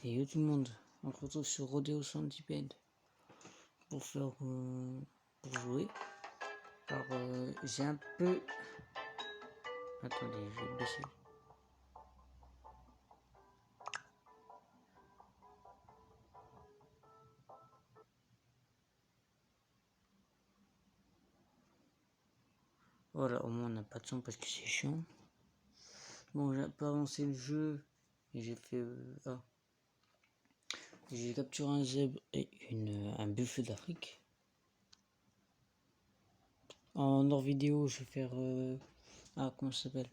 Et yo tout le monde, on se retrouve sur Rodeo Centipede pour faire pour jouer. Alors j'ai un peu... Attendez, je vais baisser. Voilà, au moins on n'a pas de son parce que c'est chiant. Bon, j'ai un peu avancé le jeu et j'ai fait... J'ai capturé un zèbre et un buffle d'Afrique. En hors vidéo, je vais faire... comment ça s'appelle?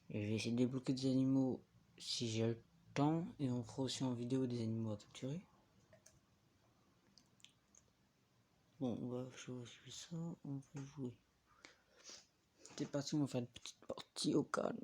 Je vais essayer de débloquer des animaux si j'ai le temps. Et on fera aussi en vidéo des animaux à capturer. Bon, on va jouer ça, on va jouer. C'est parti, on va faire une petite partie au calme.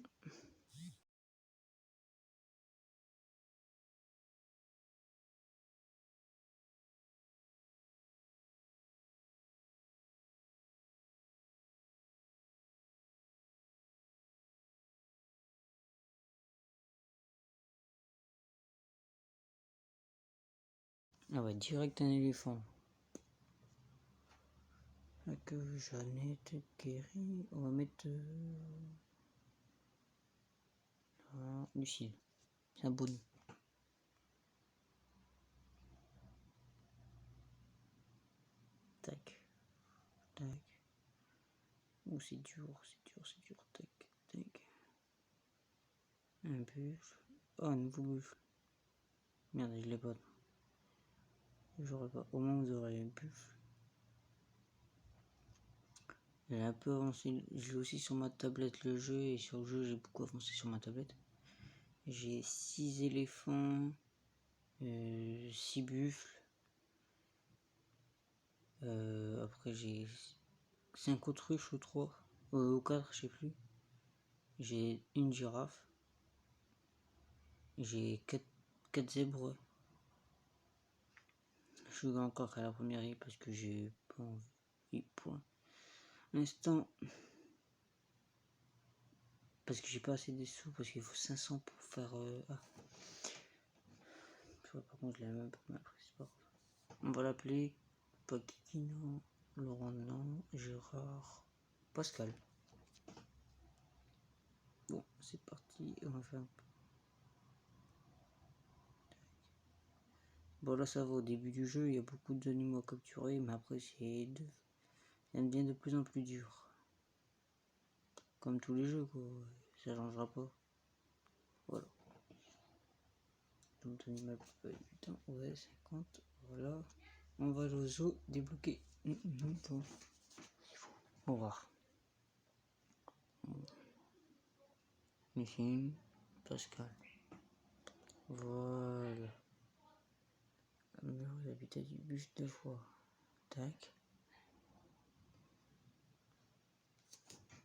Ah ouais, direct un éléphant. Que Jeannette guéri. On va mettre Lucille. C'est un bonnet. Tac. Tac. Oh, c'est dur, c'est dur. Tac. Tac. Un buffle. Oh, un nouveau buffle. Merde, je l'ai pas. J'aurais pas. Au moins, vous aurez un buffle. J'ai un peu avancé. J'ai aussi sur ma tablette le jeu. Et sur le jeu, j'ai beaucoup avancé sur ma tablette. J'ai 6 éléphants. 6 buffles. Après, j'ai 5 autruches ou 3. Ou 4, je sais plus. J'ai une girafe. J'ai 4 zèbres. Je suis encore à la première ligne parce que j'ai pas envie pour l'instant. Parce que j'ai pas assez de sous. Parce qu'il faut 500 pour faire. Par contre, je l'ai même pas. Mais après, c'est pas grave. On va l'appeler Paquino, Laurent, non, Gérard, Pascal. Bon, c'est parti. On va faire un peu. Bon, là, ça va. Au début du jeu, il y a beaucoup d'animaux à capturer. Mais après, ça devient de plus en plus dur. Comme tous les jeux, quoi. Ça changera pas. Voilà. Donc, animal, putain, ouais, 50. Voilà. On va aller au zoo, débloquer. Bon. Au revoir. Michel, Pascal. Voilà. L'habitat du bus 2 fois. Tac.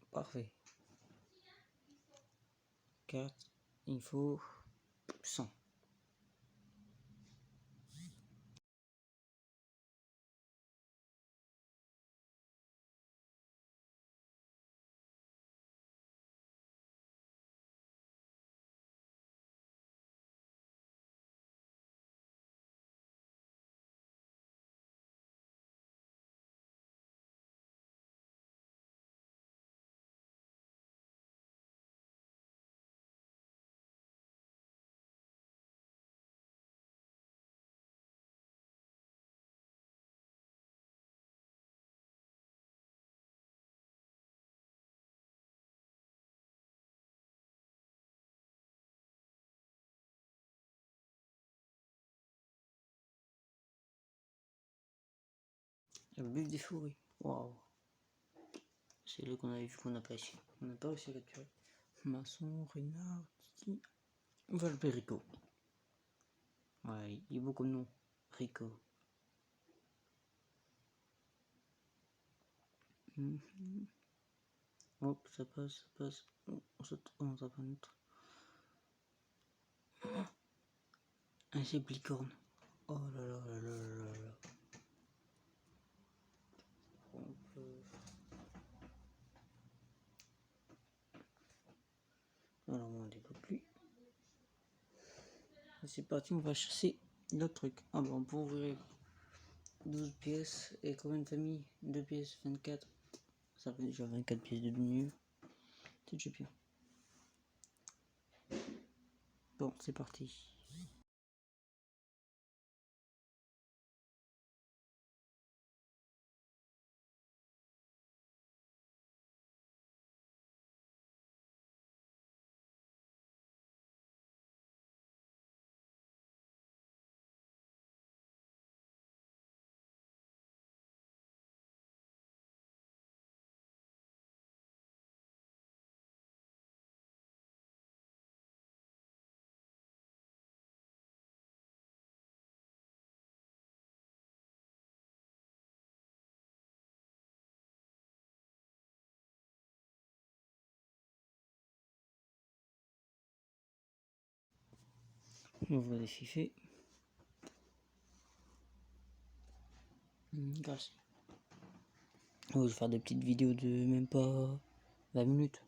Parfait. 4. Il faut 100. Le bus des fourrés. Waouh. C'est là qu'on avait vu qu'on n'a pas ici. On n'a pas réussi à capturer. Masson, Renard, Titi. On va l'appeler Rico. Ouais, il est beau comme nom. Rico. Hop, ça passe, ça passe. Oh, on tape un autre. Un licorne. Oh là là là là là là. On peut... Alors on ne débloque plus. c'est parti, on va chasser l'autre truc. Ah bon, pour ouvrir 12 pièces, et combien de familles? 2 pièces, 24. Ça fait déjà 24 pièces de mieux. C'est déjà bien. Bon, c'est parti. On va les fifer. Grâce. Je vais faire des petites vidéos de même pas 20 minutes.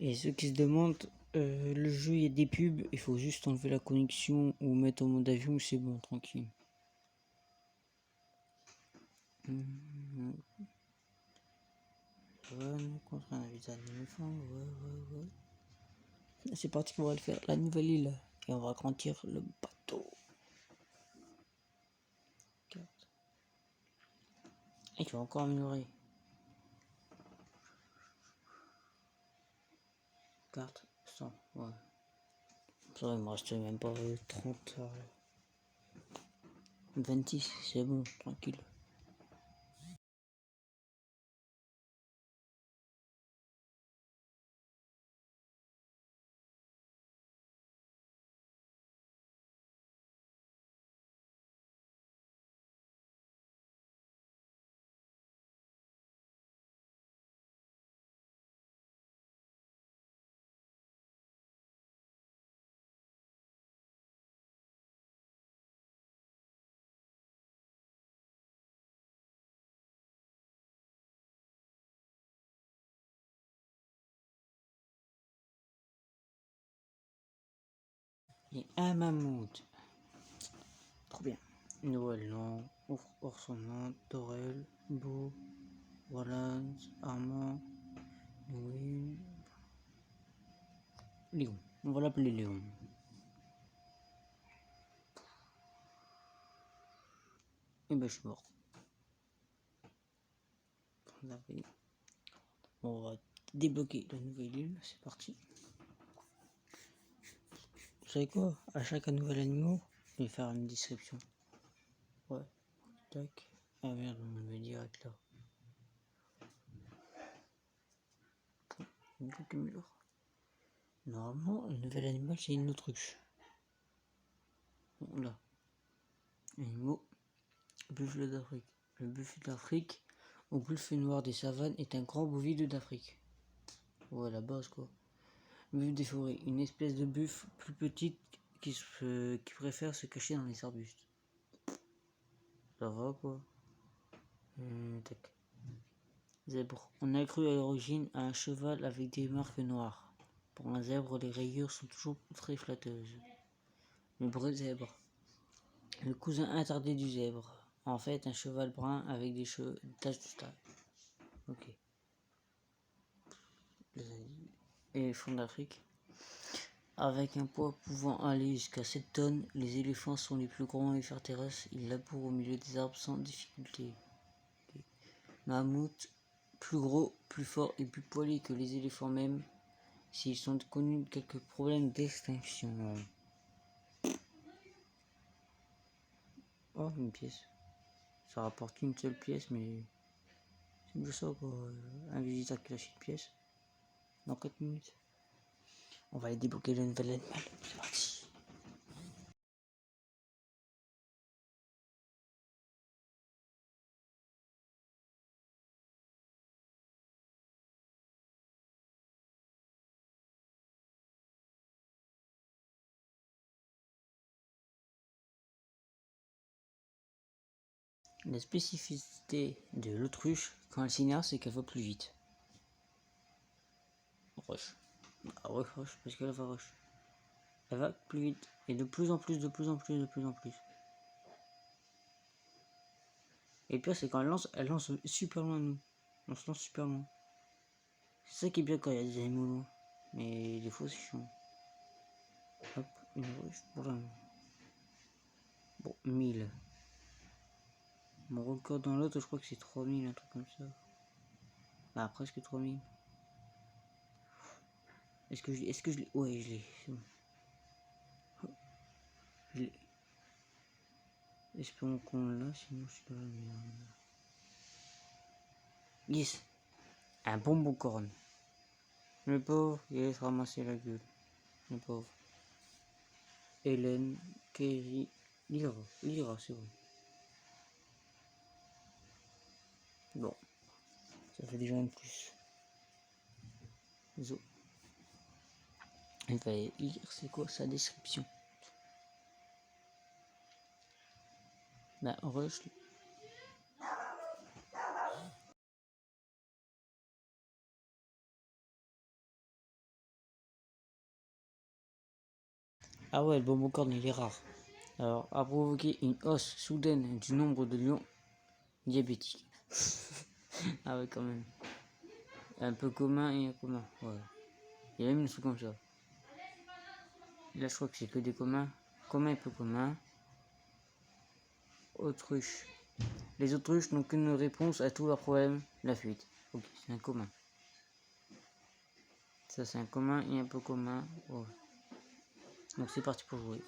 Et ceux qui se demandent, le jeu il y a des pubs, il faut juste enlever la connexion ou mettre en mode avion, c'est bon, tranquille. Contre un habitat d'éléphant, ouais. C'est parti, on va le faire, la nouvelle île. Et on va agrandir le bateau. Et tu vas encore améliorer. Carte, 100, ouais. Ça, il me reste même pas 30. 26, c'est bon, tranquille. Et un mammouth. Trop bien. Noël, non. Ourson, Torel, Beau, Roland, Armand, oui. Léon. On va l'appeler Léon. Et ben je suis mort. On va débloquer la nouvelle île. C'est parti. Vous savez quoi? À chaque nouvel animal, je vais faire une description. Ouais. Tac. Ah merde, on me le met direct là. Normalement, le nouvel animal, c'est une autruche. Bon, là. Animaux. Buffle d'Afrique. Le buffle d'Afrique, ou buffle noir des savanes, est un grand bovide d'Afrique. Ouais, la base quoi. Buffle des forêts. Une espèce de buffle plus petite qui préfère se cacher dans les arbustes. Ça va quoi. Tac. Zèbre. On a cru à l'origine à un cheval avec des marques noires. Pour un zèbre, les rayures sont toujours très flatteuses. Le brun zèbre. Le cousin attardé du zèbre. En fait, un cheval brun avec des taches de stade. Ok. Les éléphants d'Afrique. Avec un poids pouvant aller jusqu'à 7 tonnes, les éléphants sont les plus grands mammifères terrestres. Ils labourent au milieu des arbres sans difficulté. Okay. Mammouth. Plus gros, plus fort et plus poilu que les éléphants même. s'ils sont connus de quelques problèmes d'extinction. Oh, une pièce. Ça rapporte une seule pièce, mais c'est de ça quoi. Un visiteur qui lâche une pièce dans 4 minutes. On va aller débloquer le nouvel animal. C'est parti. La spécificité de l'autruche quand elle s'énerve, c'est qu'elle va plus vite. Rush. Ah, rush, parce qu'elle va rush. Elle va plus vite. Et de plus en plus, de plus en plus, de plus en plus. Et le pire, c'est quand elle lance super loin de nous. On se lance super loin. C'est ça qui est bien quand il y a des animaux loin. Mais des fois, c'est chiant. Hop, une rush pour la... Bon, 1000. Mon record dans l'autre, je crois que c'est 3000, un truc comme ça. Ah, presque 3000. Est-ce que je l'ai? Ouais, je l'ai. C'est bon. Je l'ai. Espérons qu'on l'a, sinon je suis dans la merde. Yes! Un bonbon corne. Le pauvre, il laisse ramasser la gueule. Le pauvre. Hélène, Kerry, Lyra, c'est bon. Bon, ça fait déjà un de plus. Zo. Il va lire c'est quoi sa description. Bah, rush. Ah ouais, le bonbon corne il est rare. Alors, a provoqué une hausse soudaine du nombre de lions diabétiques. Ah ouais, quand même. Un peu commun et un commun. Ouais. Il y a même une sous comme ça. Là, je crois que c'est que des communs. Commun et peu commun. Autruche. Les autruches n'ont qu'une réponse à tous leurs problèmes, la fuite. Ok, c'est un commun. Ça, c'est un commun et un peu commun. Ouais. Donc, c'est parti pour jouer.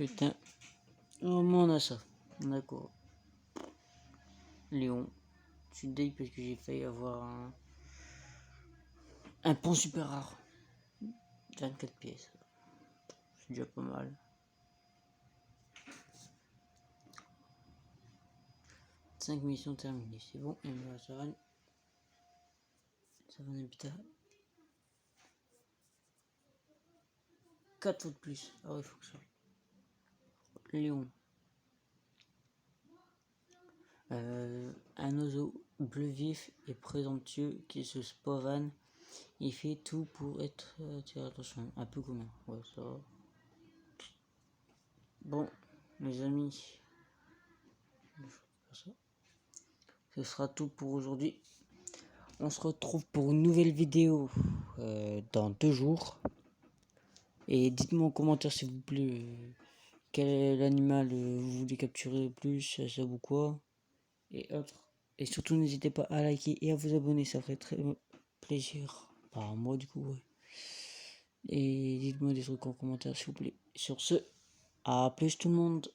Putain. Au moins on a ça. D'accord. Léon. Je suis deg parce que j'ai failli avoir un pont super rare. 24 pièces. C'est déjà pas mal. Cinq missions terminées. C'est bon. Et me reste rien. Ça va un habitat. 4 fois de plus. Ah ouais, faut que ça. Léon. Un oiseau bleu vif et présomptueux qui se spavane. Il fait tout pour être attiré attention. Un peu commun. Ouais, ça va. Bon, les amis. Ce sera tout pour aujourd'hui. On se retrouve pour une nouvelle vidéo dans 2 jours. Et dites-moi en commentaire s'il vous plaît quel animal vous voulez capturer le plus, ça ou quoi. Et autres. Et surtout n'hésitez pas à liker et à vous abonner, ça ferait très plaisir. Par moi du coup, ouais. Et dites-moi des trucs en commentaire s'il vous plaît. Sur ce, à plus tout le monde.